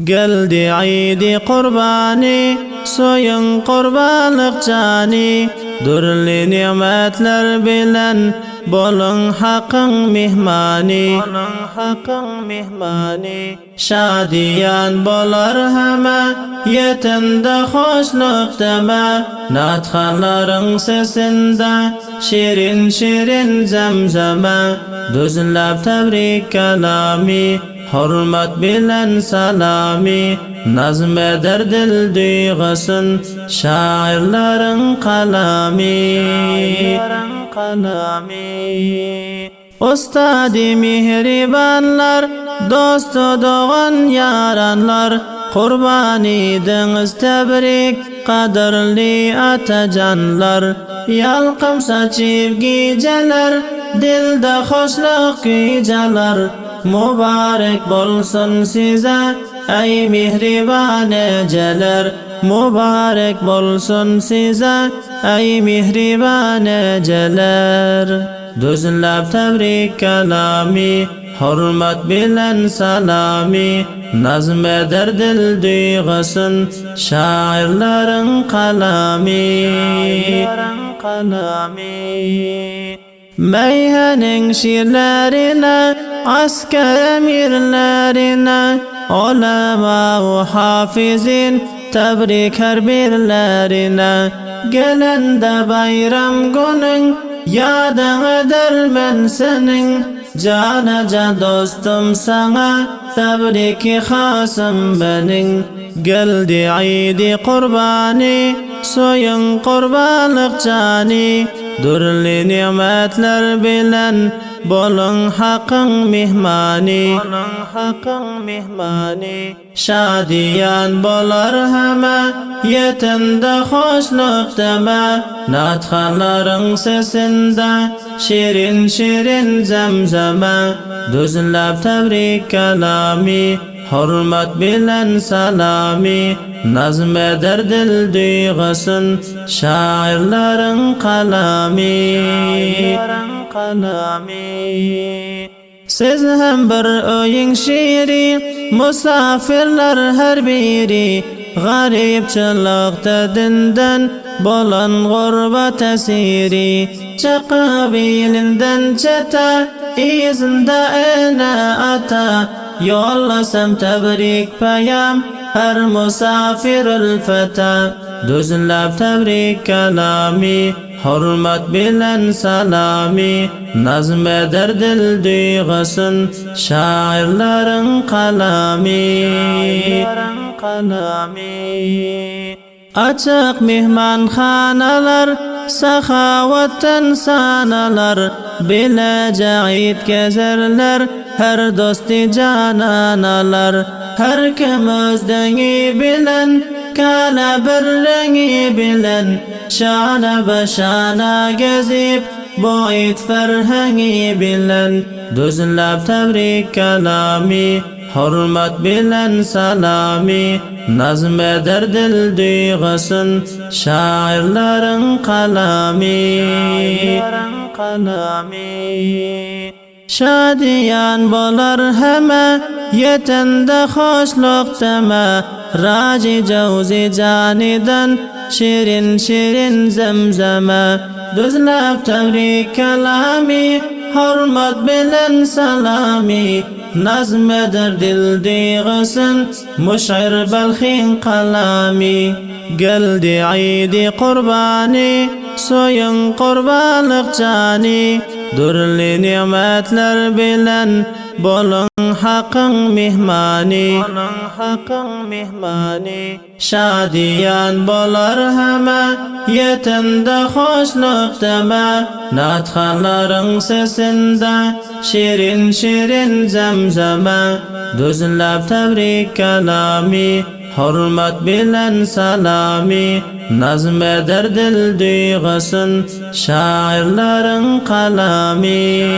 Geldi Eid-i Kurbani, soyun kurbanlık cani. Durli nimetler bilen bolun hakkın mihmani. Şadiyan bolar heme, yetinde hoşluk deme. Nathanların sesinde şirin şirin zemzeme. Düzlep tebrik kelami, hurmat bilen salami. Nazm eder dil duygusun şairlerin kalami. Ustadi mihribanlar, dostu doğan yaranlar. Kurban ediniz tebrik kadirli atacanlar. Yalqım saçıp geceler, dilde hoşluk geceler. Mübarek bolsun size ey mihriban eceler. Mübarek bolsun size ey mihriban eceler. Düzlep tebrik kelami, hurmat bilen salami. Nazm eder dil duygusun şairlerin kalami. Meyhanin şiirlerine, asker emirlerine, ulema-u hafizin tebrik herbirlerine. Gelende bayram günün yadın eder men senin. Canaca dostum sana tebrik hasım benim. Geldi Eid-i Kurbani, soyun kurbanlık cani. Durli nimetler bilen bolun hakkın mihmani. Şadiyan bolar heme, yetinde hoşluk deme. Nathanların sesinde şirin şirin zemzeme. Düzlep tebrik kelami, hurmat bilen salami. Nazm eder dil duygusun şairlerin kalami. Siz hem bir öyün şiiri, musafirler her biri. Garipçılıkta dinden bolan gurbet esiri. Çakabilinden çete, izinde ene ata. Yollasam tebrik peyam her musafirül feta. Düzlep tebrik kelami, hurmat bilen salami. Nazm eder dil duygusun şairlerin kalami. Açık mihmanxanalar, sahavattan sanalar. Bilece Eid gezerler, her dosti cananalar. Her kim özdengi bilen, kala birrengi bilen. Şana başana gezip, bu Eid ferhengi bilen. Düzlep tebrik kelami, hurmat bilen salami. Nazm eder dil duygusun şairlerin kalami. Şadiyan bolar heme, yetinde hoşluk deme. Raci cavzi caniden şirin şirin zemzeme. Düzlep tebrik kelami, hurmat bilen salami. Nazm eder dil duygusun muşair belhin kalami. Geldi Eid-i Kurbani, soyun kurbanlık cani. Durli nimetler bilen bolun hakkın mihmani. Şadiyan bolar heme, yetinde hoşluk deme. Nathanların sesinde şirin şirin zemzeme. Düzlep tebrik kelami, hurmat bilen salami. Nazm eder dil duygusun şairlerin kalami.